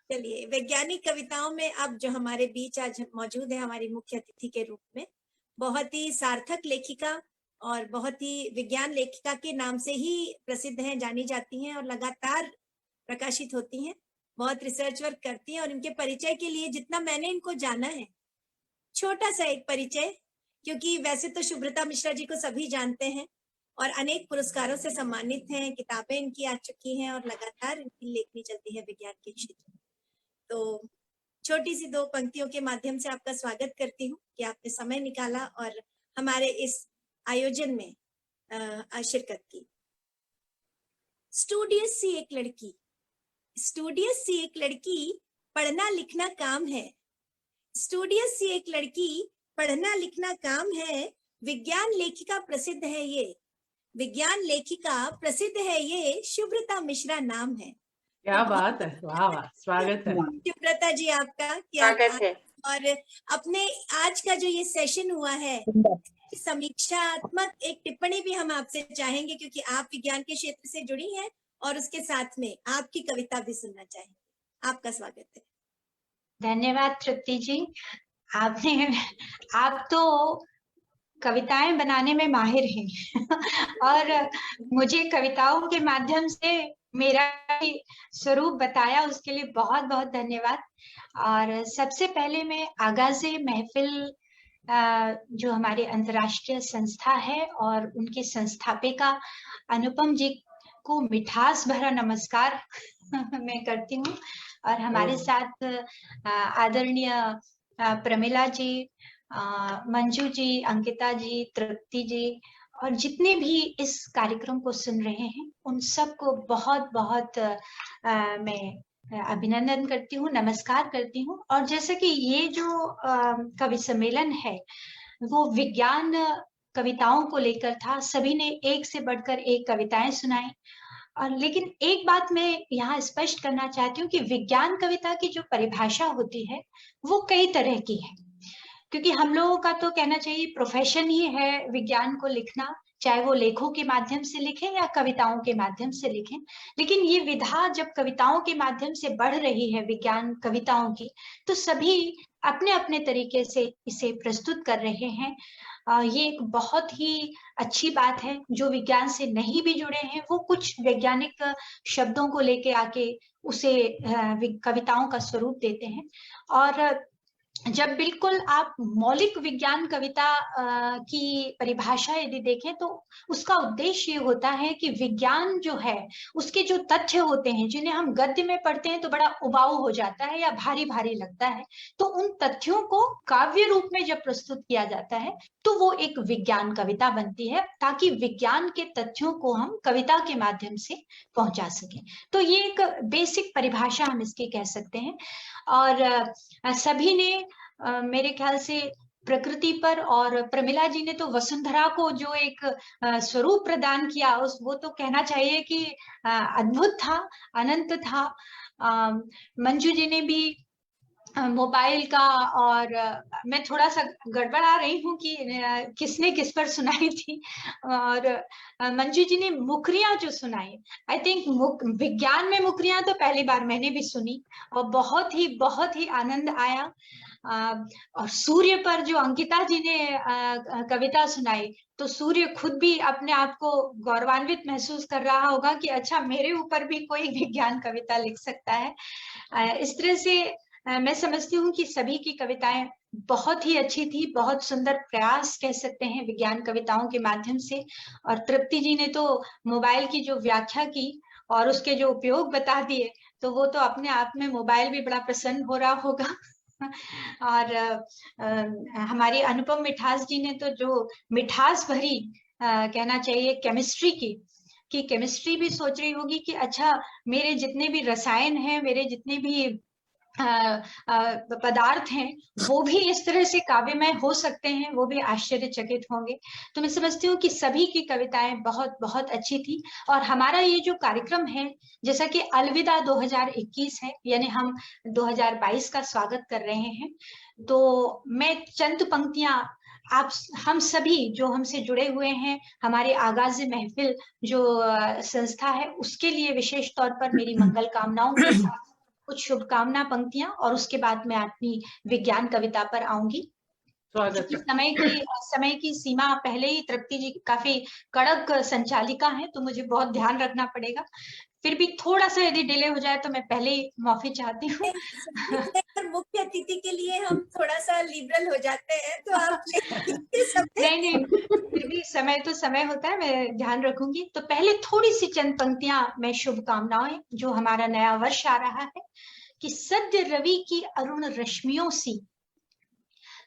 चलिए, वैज्ञानिक कविताओं में अब जो हमारे बीच आज मौजूद है हमारी मुख्य अतिथि के रूप में, बहुत ही सार्थक लेखिका और बहुत ही विज्ञान लेखिका के नाम से ही प्रसिद्ध हैं, जानी जाती हैं और लगातार प्रकाशित होती हैं, बहुत रिसर्च वर्क करती हैं। और इनके परिचय के लिए जितना मैंने इनको जाना है, छोटा सा एक परिचय, क्योंकि वैसे तो शुभ्रता मिश्रा जी को सभी जानते हैं और अनेक पुरस्कारों से सम्मानित हैं, किताबें इनकी आ चुकी हैं और लगातार इनकी लेखनी चलती है विज्ञान के क्षेत्र में। तो छोटी सी 2 पंक्तियों के माध्यम से आपका स्वागत करती हूँ कि आपने समय निकाला और हमारे इस आयोजन में शिरकत की। स्टूडियस सी एक लड़की, स्टूडियस सी एक लड़की, पढ़ना लिखना काम है। स्टूडियस सी एक लड़की, पढ़ना लिखना काम है। विज्ञान लेखिका प्रसिद्ध है ये, विज्ञान लेखिका प्रसिद्ध है ये, शुभ्रता मिश्रा नाम है। क्या बात है, वाह वाह, स्वागत है शुभ्रता जी आपका। स्वागत है। और अपने आज का जो ये सेशन हुआ है, समीक्षात्मक एक टिप्पणी भी हम आपसे चाहेंगे, क्योंकि आप विज्ञान के क्षेत्र से जुड़ी हैं और उसके साथ में आपकी कविता भी सुनना चाहेंगे। आपका स्वागत है। धन्यवाद तृप्ति जी। आप तो कविताएं बनाने में माहिर हैं और मुझे कविताओं के माध्यम से मेरा स्वरूप बताया, उसके लिए बहुत बहुत धन्यवाद। और सबसे पहले मैं आगाज़े महफिल जो हमारे अंतर्राष्ट्रीय संस्था है और उनके संस्थापिका अनुपम जी को मिठास भरा नमस्कार मैं करती हूँ। और हमारे साथ आदरणीय प्रमिला जी, मंजू जी, अंकिता जी, तृप्ति जी और जितने भी इस कार्यक्रम को सुन रहे हैं, उन सबको बहुत बहुत मैं अभिनंदन करती हूँ, नमस्कार करती हूँ। और जैसे कि ये जो कवि सम्मेलन है वो विज्ञान कविताओं को लेकर था, सभी ने एक से बढ़कर एक कविताएं सुनाई। और लेकिन एक बात मैं यहाँ स्पष्ट करना चाहती हूँ कि विज्ञान कविता की जो परिभाषा होती है वो कई तरह की है, क्योंकि हम लोगों का तो कहना चाहिए प्रोफेशन ही है विज्ञान को लिखना, चाहे वो लेखों के माध्यम से लिखें या कविताओं के माध्यम से लिखें। लेकिन ये विधा जब कविताओं के माध्यम से बढ़ रही है विज्ञान कविताओं की, तो सभी अपने अपने तरीके से इसे प्रस्तुत कर रहे हैं। ये एक बहुत ही अच्छी बात है। जो विज्ञान से नहीं भी जुड़े हैं वो कुछ वैज्ञानिक शब्दों को लेके आके उसे कविताओं का स्वरूप देते हैं। और जब बिल्कुल आप मौलिक विज्ञान कविता की परिभाषा यदि देखें तो उसका उद्देश्य ये होता है कि विज्ञान जो है उसके जो तथ्य होते हैं जिन्हें हम गद्य में पढ़ते हैं तो बड़ा उबाऊ हो जाता है या भारी भारी लगता है, तो उन तथ्यों को काव्य रूप में जब प्रस्तुत किया जाता है तो वो एक विज्ञान कविता बनती है, ताकि विज्ञान के तथ्यों को हम कविता के माध्यम से पहुंचा सकें। तो ये एक बेसिक परिभाषा हम इसकी कह सकते हैं। और सभी ने मेरे ख्याल से प्रकृति पर, और प्रमिला जी ने तो वसुंधरा को जो एक स्वरूप प्रदान किया उस वो तो कहना चाहिए कि अद्भुत था, अनंत था। मंजू जी ने भी मोबाइल का, और मैं थोड़ा सा गड़बड़ा रही हूँ कि किसने किस पर सुनाई थी। और मंजू जी ने मुकरियां जो सुनाई, आई थिंक विज्ञान में मुकरियां तो पहली बार मैंने भी सुनी और बहुत ही आनंद आया। और सूर्य पर जो अंकिता जी ने कविता सुनाई, तो सूर्य खुद भी अपने आप को गौरवान्वित महसूस कर रहा होगा कि अच्छा मेरे ऊपर भी कोई विज्ञान कविता लिख सकता है। इस तरह से मैं समझती हूँ कि सभी की कविताएं बहुत ही अच्छी थी, बहुत सुंदर प्रयास कह सकते हैं विज्ञान कविताओं के माध्यम से। और तृप्ति जी ने तो मोबाइल की जो व्याख्या की और उसके जो उपयोग बता दिए, तो वो तो अपने आप में मोबाइल भी बड़ा प्रसन्न हो रहा होगा। और हमारी अनुपम मिठास जी ने तो जो मिठास भरी कहना चाहिए केमिस्ट्री की केमिस्ट्री भी सोच रही होगी कि अच्छा मेरे जितने भी रसायन हैं, मेरे जितने भी पदार्थ हैं, वो भी इस तरह से काव्यमय हो सकते हैं, वो भी आश्चर्यचकित होंगे। तो मैं समझती हूँ कि सभी की कविताएं बहुत बहुत अच्छी थी। और हमारा ये जो कार्यक्रम है, जैसा कि अलविदा 2021 है, यानी हम 2022 का स्वागत कर रहे हैं, तो मैं चंद पंक्तियां आप हम सभी जो हमसे जुड़े हुए हैं, हमारे आगाज़े महफिल जो संस्था है, उसके लिए विशेष तौर पर मेरी मंगल कामनाओं के साथ कुछ शुभकामना पंक्तियां और उसके बाद मैं अपनी विज्ञान कविता पर आऊंगी। स्वागत है। समय की सीमा पहले ही तृप्ति जी काफी कड़क संचालिका है, तो मुझे बहुत ध्यान रखना पड़ेगा। फिर भी थोड़ा सा यदि डिले हो जाए तो मैं पहले ही माफी चाहती हूँ। मुख्य अतिथि के लिए हम थोड़ा सा लिबरल हो जाते हैं, तो आप नहीं, फिर भी समय तो समय होता है, मैं ध्यान रखूंगी। तो पहले थोड़ी सी चंद पंक्तियां मैं शुभकामनाएं, जो हमारा नया वर्ष आ रहा है, कि सद्य रवि की अरुण रश्मियों सी,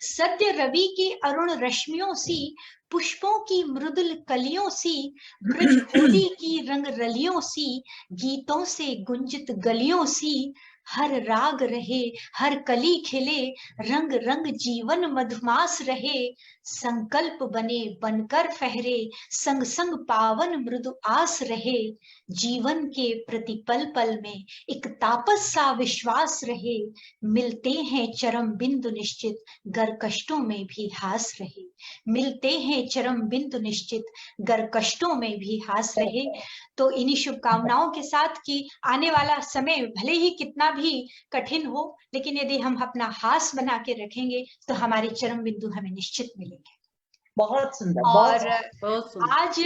सद्य रवि की अरुण रश्मियों सी, पुष्पों की मृदुल कलियों सी, ब्रज होली की रंग रलियों सी, गीतों से गुंजित गलियों सी, हर राग रहे, हर कली खिले, रंग रंग जीवन मधुमास रहे, संकल्प बने बनकर फहरे, संग संग पावन मृदु आस रहे, जीवन के प्रति पल पल में एक तापस सा विश्वास रहे, मिलते हैं चरम बिंदु निश्चित, गर कष्टों में भी हास रहे, मिलते हैं चरम बिंदु निश्चित, गर कष्टों में भी हास रहे। तो इन्हीं शुभकामनाओं के साथ कि आने वाला समय भले ही कितना भी कठिन हो, लेकिन यदि हम अपना हास बना के रखेंगे तो हमारे चरम बिंदु हमें निश्चित मिलेंगे। बहुत सुंदर। और बहुत सुंदर। आज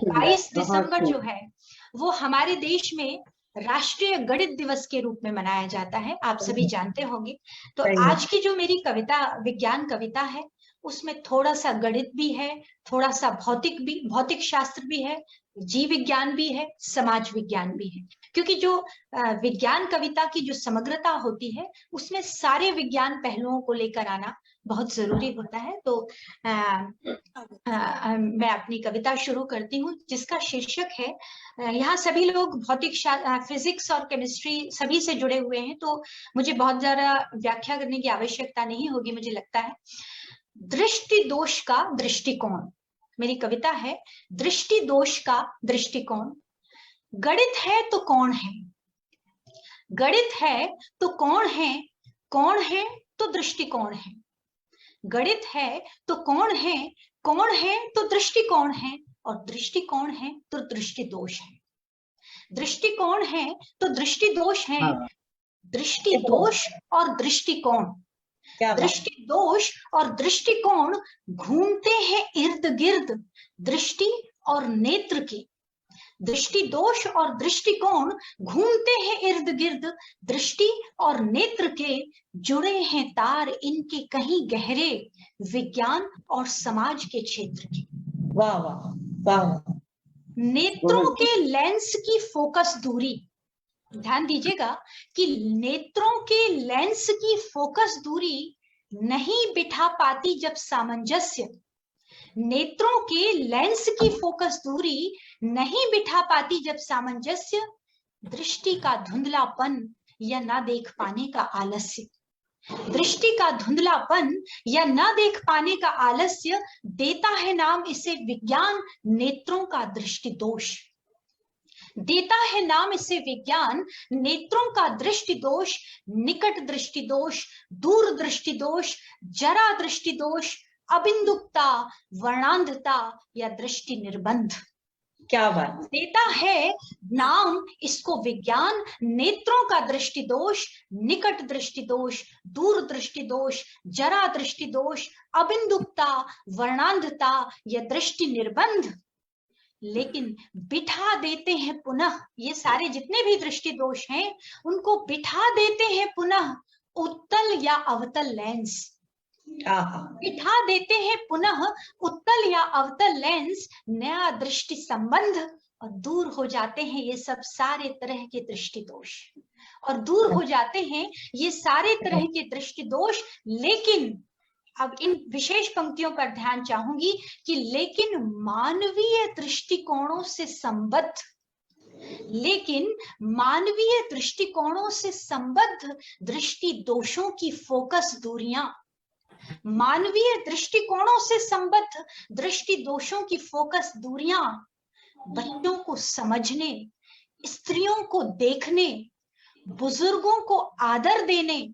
22 दिसंबर जो है वो हमारे देश में राष्ट्रीय गणित दिवस के रूप में मनाया जाता है, आप सभी जानते होंगे। तो आज की जो मेरी कविता, विज्ञान कविता है, उसमें थोड़ा सा गणित भी है, थोड़ा सा भौतिक शास्त्र भी है, जीव विज्ञान भी है, समाज विज्ञान भी है। क्योंकि जो विज्ञान कविता की जो समग्रता होती है, उसमें सारे विज्ञान पहलुओं को लेकर आना बहुत जरूरी होता है। तो मैं अपनी कविता शुरू करती हूँ, जिसका शीर्षक है, यहाँ सभी लोग फिजिक्स और केमिस्ट्री सभी से जुड़े हुए हैं, तो मुझे बहुत ज्यादा व्याख्या करने की आवश्यकता नहीं होगी, मुझे लगता है। दृष्टि दोष का दृष्टिकोण, मेरी कविता है दृष्टि दोष का दृष्टिकोण। गणित है तो कौन है, गणित है तो कौन है, कौन है तो दृष्टिकोण है, गणित है तो कौन है तो दृष्टिकोण है, और दृष्टिकोण है तो दृष्टि दोष है, दृष्टिकोण है तो दृष्टि दोष है, दृष्टि दोष और दृष्टिकोण, दृष्टि दोष और दृष्टिकोण घूमते हैं इर्द गिर्द दृष्टि और नेत्र के, दृष्टि दोष और दृष्टिकोण घूमते हैं इर्द गिर्द दृष्टि और नेत्र के, जुड़े हैं तार इनके कहीं गहरे विज्ञान और समाज के क्षेत्र के। वाह वाह वाह। नेत्रों के लेंस की फोकस दूरी, ध्यान दीजिएगा कि नेत्रों के लेंस की फोकस दूरी नहीं बिठा पाती जब सामंजस्य, नेत्रों के लेंस की फोकस दूरी नहीं बिठा पाती जब सामंजस्य, दृष्टि का धुंधलापन या ना देख पाने का आलस्य, दृष्टि का धुंधलापन या ना देख पाने का आलस्य देता है नाम इसे विज्ञान नेत्रों का दृष्टि दोष, देता है नाम इसे विज्ञान नेत्रों का दृष्टि दोष, निकट दृष्टि दोष, दूर दृष्टि दोष, जरा दृष्टि दोष, अबिंदुकता, वर्णांधता या दृष्टि निर्बंध। क्या बात। देता है नाम इसको विज्ञान नेत्रों का दृष्टि दोष, निकट दृष्टि दोष, दूर दृष्टि दोष, जरा दृष्टि दोष, अबिंदुकता, वर्णांधता या दृष्टि निर्बंध। लेकिन बिठा देते हैं पुनः, ये सारे जितने भी दृष्टि दोष हैं उनको बिठा देते हैं पुनः उत्तल या अवतल लेंस, बिठा देते हैं पुनः उत्तल या अवतल लेंस, नया दृष्टि संबंध, और दूर हो जाते हैं ये सब सारे तरह के दृष्टि दोष, और दूर हो जाते हैं ये सारे तरह के दृष्टि दोष। लेकिन अब इन विशेष पंक्तियों पर ध्यान चाहूंगी कि लेकिन मानवीय दृष्टिकोणों से संबद्ध, लेकिन मानवीय दृष्टिकोणों से संबद्ध दृष्टि दोषों की फोकस दूरियां, मानवीय दृष्टिकोणों से संबद्ध दृष्टि दोषों की फोकस दूरियां बच्चों को समझने, स्त्रियों को देखने, बुजुर्गों को आदर देने,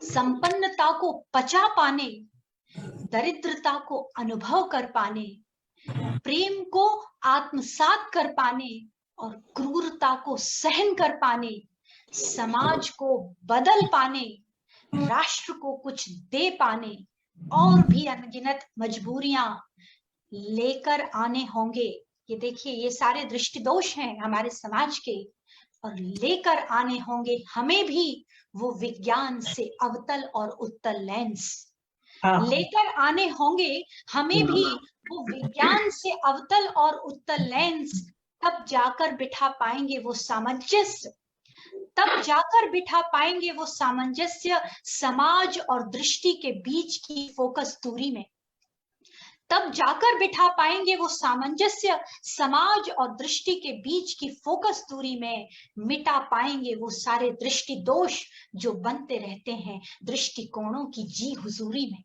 संपन्नता को पचा पाने, दरिद्रता को अनुभव कर पाने, प्रेम को आत्मसात कर पाने और क्रूरता को सहन कर पाने, समाज को बदल पाने, राष्ट्र को कुछ दे पाने और भी अनगिनत मजबूरियां लेकर आने होंगे। ये देखिए, ये सारे दृष्टिदोष हैं हमारे समाज के, और लेकर आने होंगे हमें भी वो विज्ञान से अवतल और उत्तल लेंस। लेकर आने होंगे हमें भी वो विज्ञान से अवतल और उत्तल लेंस। तब जाकर बिठा पाएंगे वो सामंजस्य, तब जाकर बिठा पाएंगे वो सामंजस्य समाज और दृष्टि के बीच की फोकस दूरी में। तब जाकर बिठा पाएंगे वो सामंजस्य समाज और दृष्टि के बीच की फोकस दूरी में। मिटा पाएंगे वो सारे दृष्टि दोष जो बनते रहते हैं दृष्टिकोणों की जी हुजूरी में।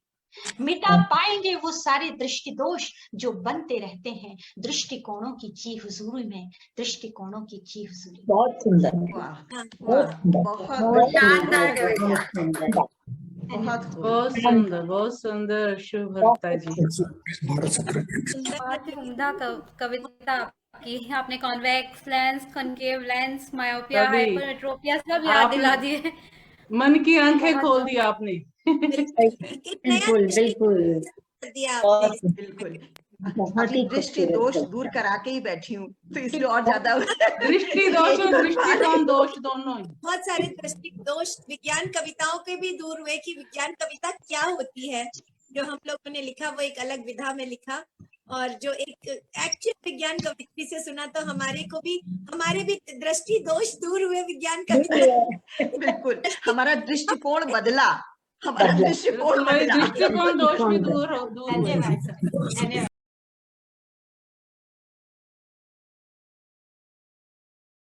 मिटा पाएंगे वो सारे दृष्टि दोष जो बनते रहते हैं दृष्टिकोणों की जी हुजूरी में, दृष्टिकोणों की जी हुजूरी। बहुत सुंदर, बहुत सुंदर, बहुत सुंदर शुभर्ता जी। बहुत ही उम्दा कविता आपकी। आपने convex lens, concave lens, myopia, hypermetropia सब याद दिला दिए। मन की आंखें खोल दी आपने। बिल्कुल बिल्कुल बिल्कुल। अपनी दृष्टि दोष दूर करा के ही बैठी हूँ, तो इसलिए और ज्यादा दृष्टि दोष और दृष्टिकोण दोष दोनों ही। बहुत सारे दृष्टि दोष विज्ञान कविताओं के भी दूर हुए कि विज्ञान कविता क्या होती है। जो हम लोगों ने लिखा वो एक अलग विधा में लिखा, और जो एक एक्चुअल विज्ञान कविता से सुना तो हमारे भी दृष्टि दोष दूर हुए विज्ञान कविता। बिल्कुल, हमारा दृष्टिकोण बदला, हमारा दृष्टिकोण बदला। दृष्टिकोण दोष भी दूर हो।